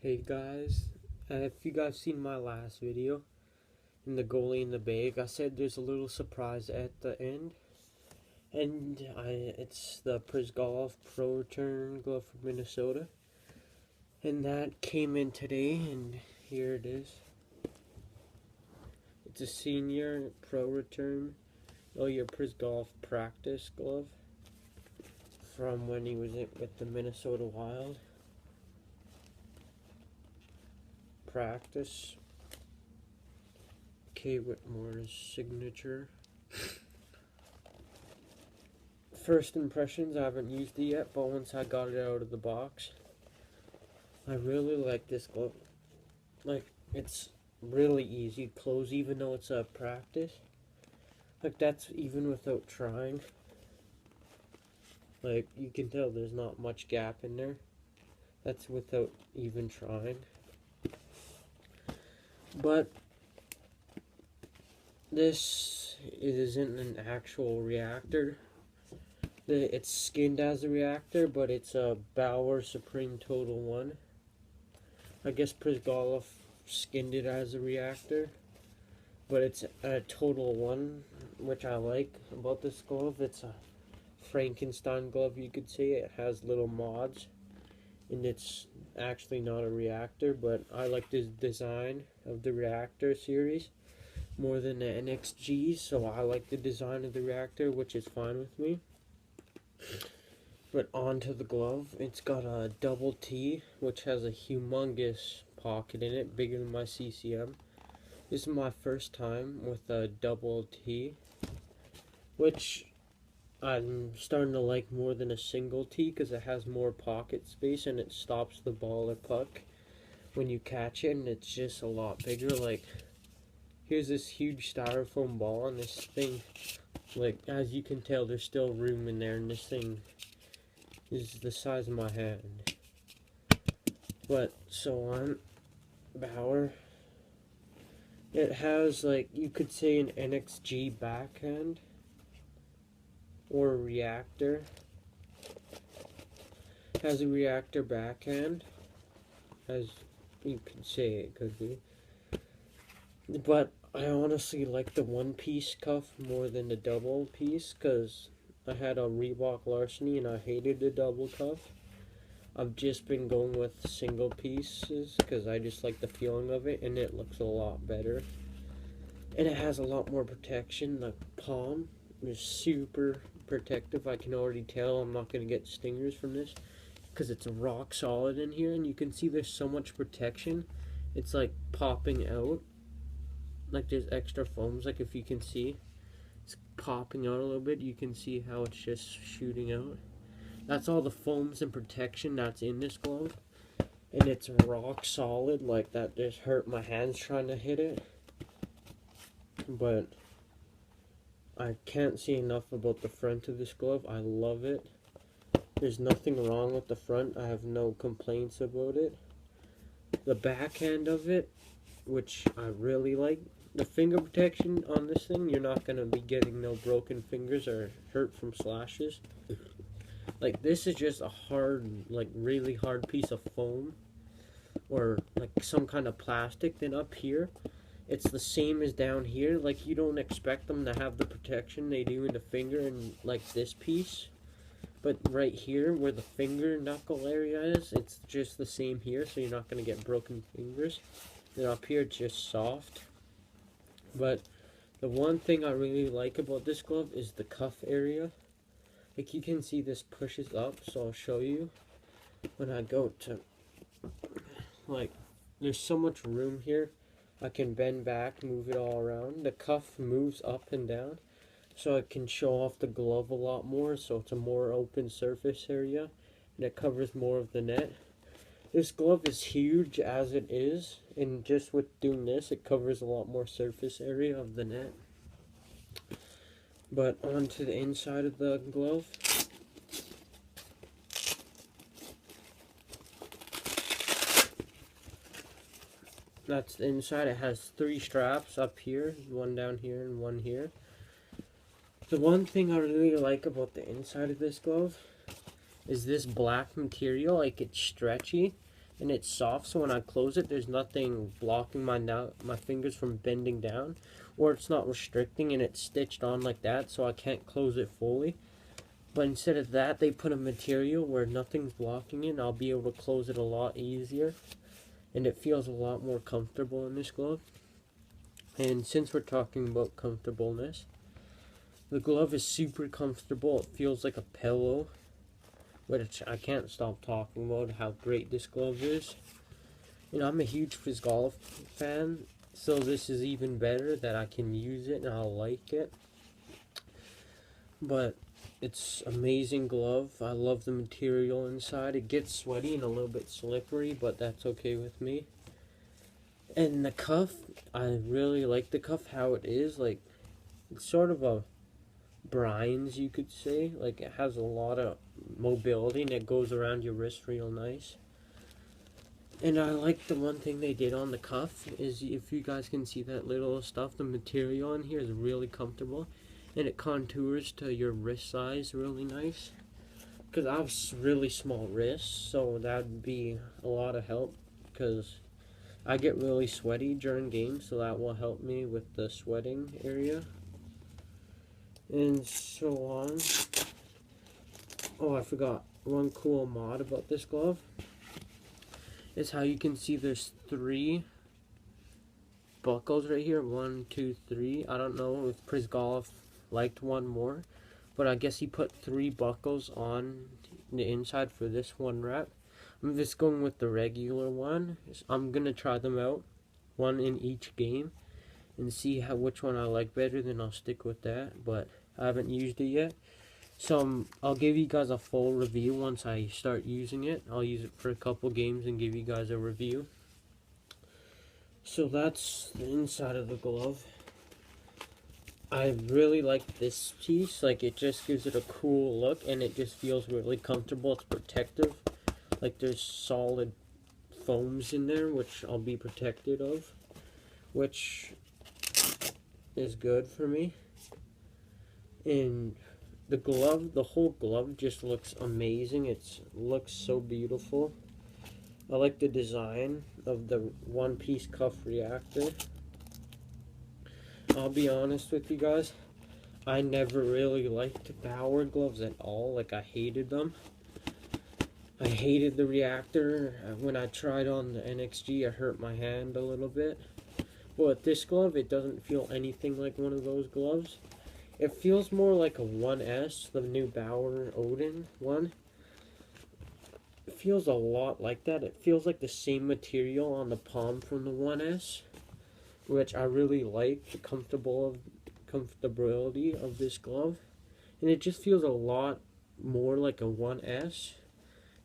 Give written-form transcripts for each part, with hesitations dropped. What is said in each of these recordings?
Hey guys, if you guys seen my last video in the goalie in the bag, I said there's a little surprise at the end, and it's the bryzgalov Pro Return glove from Minnesota, and that came in today, and here it is. It's a senior Pro Return Ilya bryzgalov practice glove from when he was with the Minnesota Wild. Practice. K. Whitmore's signature. First impressions, I haven't used it yet, but once I got it out of the box, I really like this glove. Like, it's really easy to close even though it's a practice. Like, that's even without trying. Like, you can tell there's not much gap in there. That's without even trying. But this isn't an actual reactor. It's skinned as a reactor, but it's a Bauer Supreme Total 1. I guess bryzgalov skinned it as a reactor, but it's a Total 1, which I like about this glove. It's a Frankenstein glove, you could say. It has little mods, and it's actually not a reactor, but I like this design of the reactor series more than the NXG, so I like the design of the reactor, which is fine with me. But onto the glove, it's got a double T, which has a humongous pocket in it, bigger than my CCM. This is my first time with a double T, which I'm starting to like more than a single T because it has more pocket space and it stops the ball or puck when you catch it, and it's just a lot bigger. Like, here's this huge styrofoam ball, and this thing, like, as you can tell, there's still room in there, and this thing is the size of my hand. But, so on Bauer, it has, like, you could say an NXG backhand or a reactor. Has a reactor backhand, as you could say it could be. But I honestly like the one-piece cuff more than the double piece, because I had a Reebok Larceny and I hated the double cuff. I've just been going with single pieces because I just like the feeling of it, and it looks a lot better. And it has a lot more protection. The palm is super protective. I can already tell I'm not going to get stingers from this because it's rock solid in here, and you can see there's so much protection. It's like popping out. Like, there's extra foams, like if you can see, it's popping out a little bit. You can see how it's just shooting out. That's all the foams and protection that's in this glove, and it's rock solid. Like, that just hurt my hands trying to hit it, but I can't say enough about the front of this glove. I love it. There's nothing wrong with the front. I have no complaints about it. The backhand of it, which I really like, the finger protection on this thing, you're not going to be getting no broken fingers or hurt from slashes. Like, this is just a hard, like, really hard piece of foam or like some kind of plastic. Then up here, it's the same as down here. Like, you don't expect them to have the protection they do in the finger and like this piece. But right here, where the finger knuckle area is, it's just the same here, so you're not going to get broken fingers. Then up here, it's just soft. But the one thing I really like about this glove is the cuff area. Like, you can see this pushes up, so I'll show you when I go to, like, there's so much room here. I can bend back, move it all around. The cuff moves up and down, so it can show off the glove a lot more, so it's a more open surface area, and it covers more of the net. This glove is huge as it is, and just with doing this, it covers a lot more surface area of the net. But onto the inside of the glove. That's the inside. It has 3 straps up here, one down here and one here. The one thing I really like about the inside of this glove is this black material. Like, it's stretchy, and it's soft, so when I close it, there's nothing blocking my fingers from bending down, or it's not restricting, and it's stitched on like that, so I can't close it fully. But instead of that, they put a material where nothing's blocking it, and I'll be able to close it a lot easier, and it feels a lot more comfortable in this glove. And since we're talking about comfortableness, the glove is super comfortable. It feels like a pillow, which I can't stop talking about how great this glove is. You know, I'm a huge bryzgalov fan, so this is even better that I can use it and I'll like it. But it's amazing glove. I love the material inside. It gets sweaty and a little bit slippery, but that's okay with me. And the cuff, I really like the cuff how it is. Like, it's sort of a bryzgalov, you could say. Like, it has a lot of mobility and it goes around your wrist real nice. And I like the one thing they did on the cuff is, if you guys can see that little stuff, the material in here is really comfortable, and it contours to your wrist size really nice. Because I have really small wrists, so that would be a lot of help, because I get really sweaty during games, so that will help me with the sweating area. And so on. Oh, I forgot. One cool mod about this glove is how you can see there's 3 buckles right here. 1, 2, 3. I don't know if bryzgalov liked one more, but I guess he put 3 buckles on the inside for this one wrap. I'm just going with the regular one. I'm gonna try them out, one in each game, and see which one I like better. Then I'll stick with that, but I haven't used it yet. So I'll give you guys a full review once I start using it. I'll use it for a couple games and give you guys a review. So that's the inside of the glove. I really like this piece. Like, it just gives it a cool look, and it just feels really comfortable. It's protective. Like, there's solid foams in there, which I'll be protected of, which is good for me. And the glove, the whole glove just looks amazing. It looks so beautiful. I like the design of the one-piece cuff reactor. I'll be honest with you guys, I never really liked Bauer gloves at all. Like, I hated them. I hated the reactor. When I tried on the NXG, I hurt my hand a little bit. But with this glove, it doesn't feel anything like one of those gloves. It feels more like a 1S, the new Bauer Odin one. It feels a lot like that. It feels like the same material on the palm from the 1S, which I really like, the comfortability of this glove. And it just feels a lot more like a 1S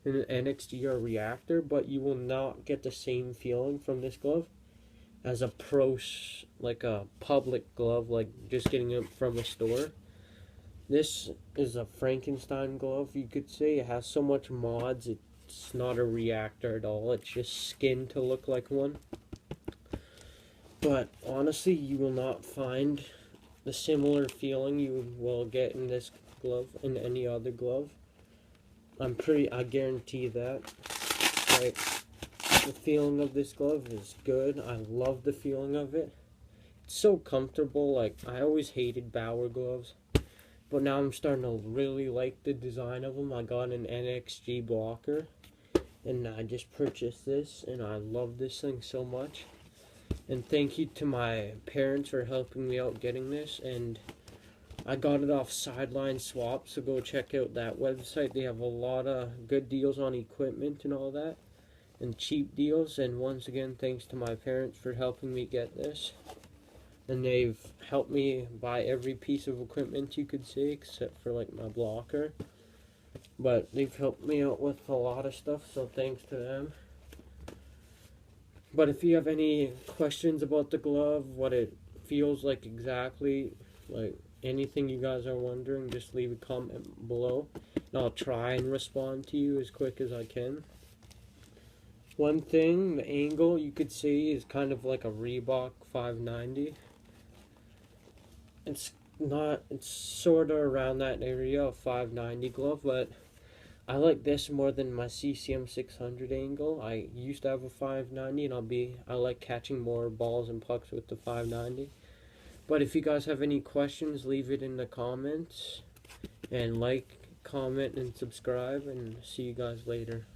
than an NXG or reactor, but you will not get the same feeling from this glove as a like a public glove, like just getting it from a store. This is a Frankenstein glove, you could say. It has so much mods, it's not a reactor at all. It's just skin to look like one. But honestly, you will not find the similar feeling you will get in this glove in any other glove. I guarantee that. Like, the feeling of this glove is good. I love the feeling of it. It's so comfortable. Like, I always hated Bauer gloves, but now I'm starting to really like the design of them. I got an NXG blocker, and I just purchased this, and I love this thing so much. And thank you to my parents for helping me out getting this. And I got it off Sideline Swap, so go check out that website. They have a lot of good deals on equipment and all that, and cheap deals. And once again, thanks to my parents for helping me get this. And they've helped me buy every piece of equipment you could say, except for like my blocker. But they've helped me out with a lot of stuff, so thanks to them. But if you have any questions about the glove, what it feels like exactly, like anything you guys are wondering, just leave a comment below, and I'll try and respond to you as quick as I can. One thing, the angle you could see is kind of like a Reebok 590. It's sort of around that area of 590 glove, but I like this more than my CCM 600 angle. I used to have a 590, and I like catching more balls and pucks with the 590. But if you guys have any questions, leave it in the comments, and like, comment, and subscribe, and see you guys later.